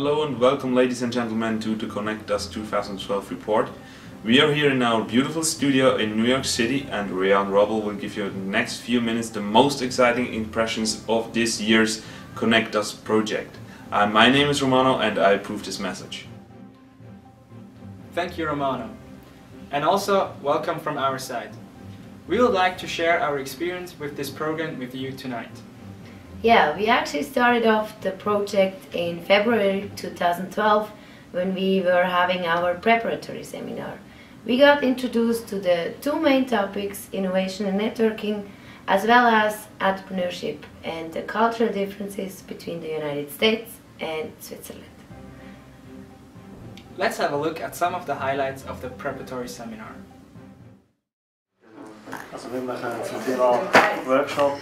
Hello and welcome, ladies and gentlemen, to the connectUS 2012 report. We are here in our beautiful studio in New York City, and Rian Robel will give you in the next few minutes the most exciting impressions of this year's connectUS project. My name is Romano and I approve this message. Thank you, Romano. And also, welcome from our side. We would like to share our experience with this program with you tonight. Yeah, we actually started off the project in February 2012 when we were having our preparatory seminar. We got introduced to the two main topics, innovation and networking, as well as entrepreneurship and the cultural differences between the United States and Switzerland. Let's have a look at some of the highlights of the preparatory seminar. Also wir machen zum Thema Workshop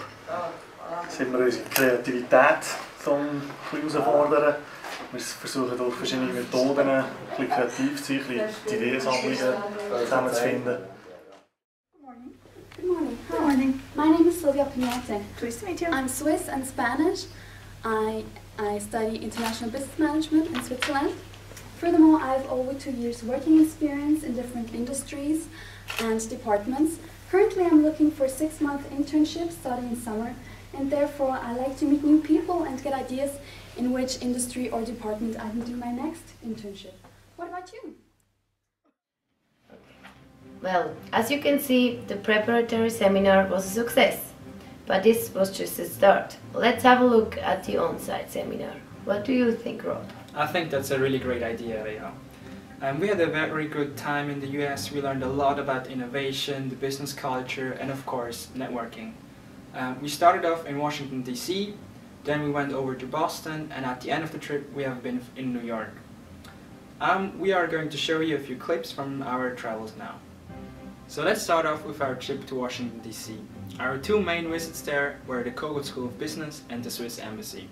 sind wir unsere Kreativität herausfordern. Wir versuchen durch verschiedene Methoden ein bisschen kreativ zu sein, die Ideensammlungen zusammenzufinden. Good morning. Good morning. My name is Silvia Pinote. Pleased to meet you. I'm Swiss and Spanish. I study international business management in Switzerland. Furthermore, I have over 2 years working experience in different industries and departments. Currently, I'm looking for a 6-month internship starting in summer, and therefore I like to meet new people and get ideas in which industry or department I can do my next internship. What about you? Well, as you can see, the preparatory seminar was a success. But this was just a start. Let's have a look at the on-site seminar. What do you think, Rob? I think that's a really great idea, Lea. We had a very good time in the US. We learned a lot about innovation, the business culture, and of course, networking. We started off in Washington, D.C., then we went over to Boston, and at the end of the trip we have been in New York. We are going to show you a few clips from our travels now. So let's start off with our trip to Washington, D.C. Our two main visits there were the Kogel School of Business and the Swiss Embassy.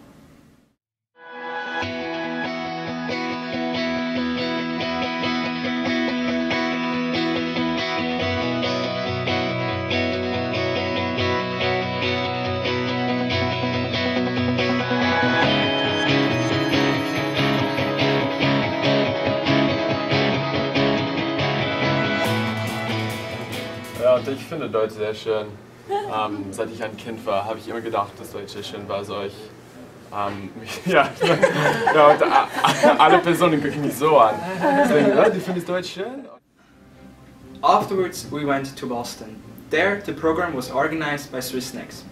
Ja, und ich finde Deutsch sehr schön. Seit ich ein Kind war, habe ich immer gedacht, dass Deutsch sehr schön war. Also ja, und alle Personen gucken mich so an. Deswegen, ja, du findest Deutsch schön? Afterwards, we went to Boston. There, the program was organized by Swissnex.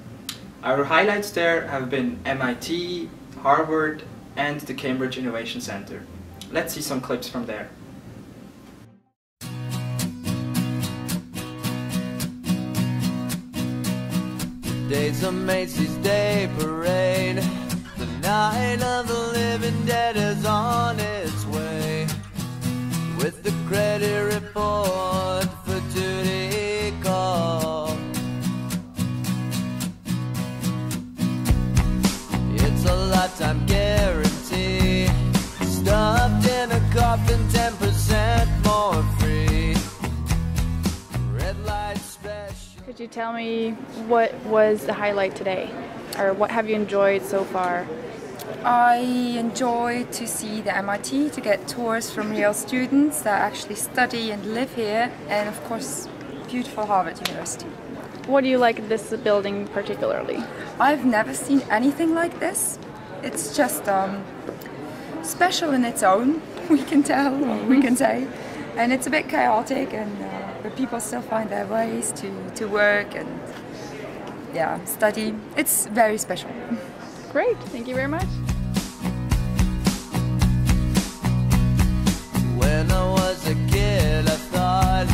Our highlights there have been MIT, Harvard, and the Cambridge Innovation Center. Let's see some clips from there. Today's a Macy's Day Parade. The night of the living dead is on its way. With the credit report for duty call. It's a lifetime guarantee. Stuffed in a coffin, 10% more free. Red light special. Could you tell me what was the highlight today, or what have you enjoyed so far? I enjoy to see the MIT, to get tours from real students that actually study and live here, and of course beautiful Harvard University. What do you like this building particularly? I've never seen anything like this. It's just special in its own, we can tell, or we can say, and it's a bit chaotic, and but people still find their ways to work and study. It's very special. Great, thank you very much. When I was a kid, I thought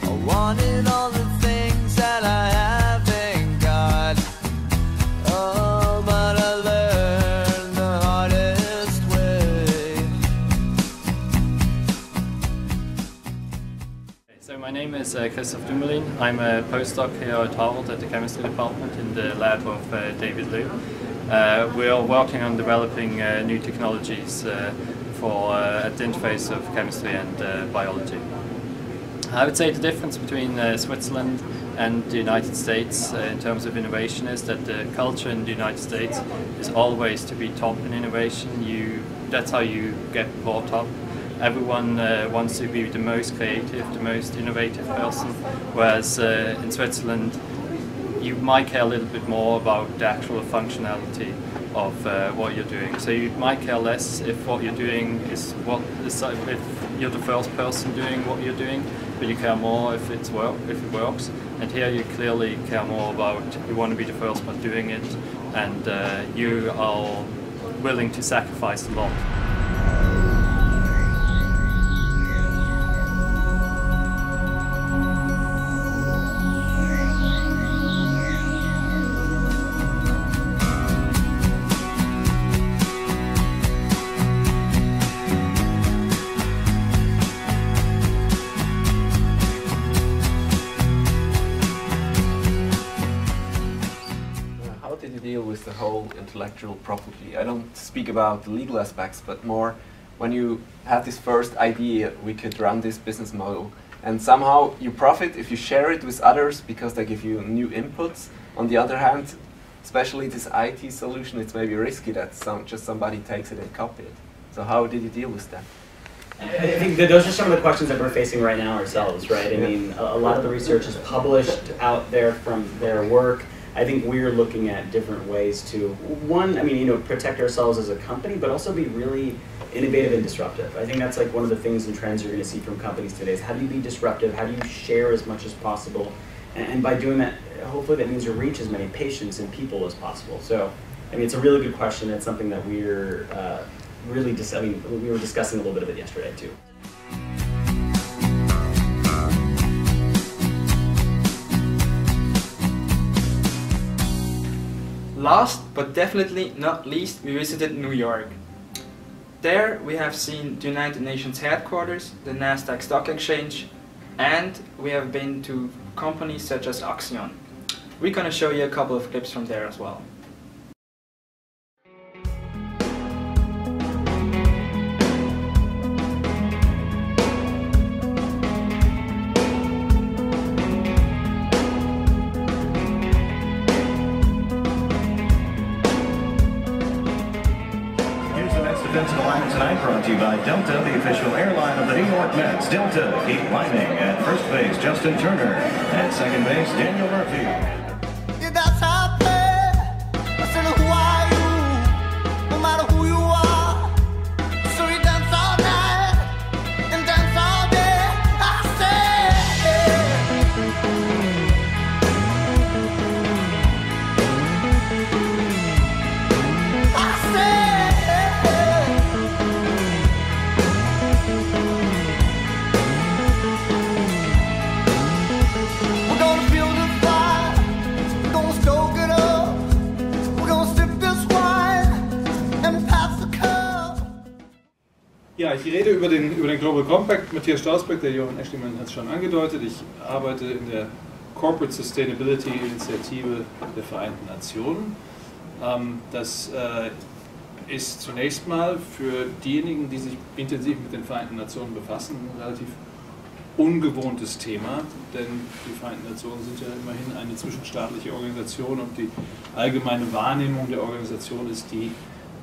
I wanted all the things that I haven't got. Oh, but I learned the hardest way. So my name is Christoph Dumoulin. I'm a postdoc here at Harvard at the chemistry department in the lab of David Liu. We are working on developing new technologies at the interface of chemistry and biology. I would say the difference between Switzerland and the United States in terms of innovation is that the culture in the United States is always to be top in innovation. You that's how you get brought up. Everyone wants to be the most creative, the most innovative person, whereas in Switzerland you might care a little bit more about the actual functionality of what you're doing. So you might care less if what you're doing is if you're the first person doing what you're doing, but you care more if it works. And here you clearly care more about, you want to be the first one doing it, and you are willing to sacrifice a lot. How did you deal with the whole intellectual property? I don't speak about the legal aspects, but more when you had this first idea, we could run this business model, and somehow you profit if you share it with others because they give you new inputs. On the other hand, especially this IT solution, it's maybe risky that just somebody takes it and copy it. So how did you deal with that? I think that those are some of the questions that we're facing right now ourselves, right? I mean, a lot of the research is published out there from their work. I think we're looking at different ways to, one, I mean, you know, protect ourselves as a company, but also be really innovative and disruptive. I think that's like one of the things and trends you're going to see from companies today is how do you be disruptive, how do you share as much as possible, and by doing that, hopefully that means you reach as many patients and people as possible. So, I mean, it's a really good question. It's something that we're really just, I mean, we were discussing a little bit of it yesterday too. Last but definitely not least, we visited New York. There we have seen the United Nations headquarters, the Nasdaq Stock Exchange, and we have been to companies such as Axion. We're going to show you a couple of clips from there as well. Defensive Alliance tonight brought to you by Delta, the official airline of the New York Mets. Delta, keep climbing. At first base, Justin Turner. At second base, Daniel Murphy. Ja, ich rede über den Global Compact. Matthias Stausbeck, der Johann Eschlimann hat es schon angedeutet. Ich arbeite in der Corporate Sustainability Initiative der Vereinten Nationen. Das ist zunächst mal für diejenigen, die sich intensiv mit den Vereinten Nationen befassen, ein relativ ungewohntes Thema, denn die Vereinten Nationen sind ja immerhin eine zwischenstaatliche Organisation und die allgemeine Wahrnehmung der Organisation ist die,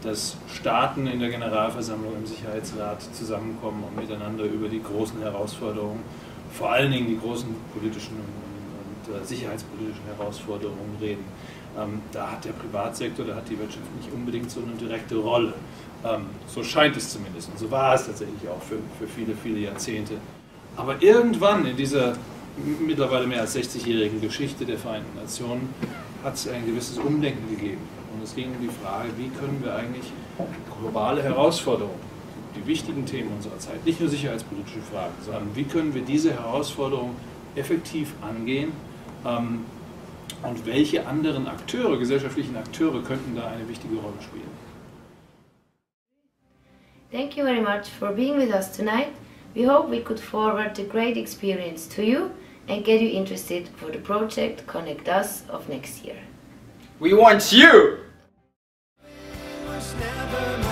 dass Staaten in der Generalversammlung im Sicherheitsrat zusammenkommen und miteinander über die großen Herausforderungen, vor allen Dingen die großen politischen und sicherheitspolitischen Herausforderungen reden. Da hat der Privatsektor, da hat die Wirtschaft nicht unbedingt so eine direkte Rolle. So scheint es zumindest und so war es tatsächlich auch für viele, viele Jahrzehnte. Aber irgendwann in dieser mittlerweile mehr als 60-jährigen Geschichte der Vereinten Nationen hat es ein gewisses Umdenken gegeben. Und es ging um die Frage, wie können wir eigentlich globale Herausforderungen, die wichtigen Themen unserer Zeit, nicht nur sicherheitspolitische Fragen, sondern wie können wir diese Herausforderungen effektiv angehen und welche anderen Akteure, gesellschaftlichen Akteure, könnten da eine wichtige Rolle spielen. Thank you very much for being with us tonight. We hope we could forward the great experience to you and get you interested for the project connectUS of next year. We want you! Was never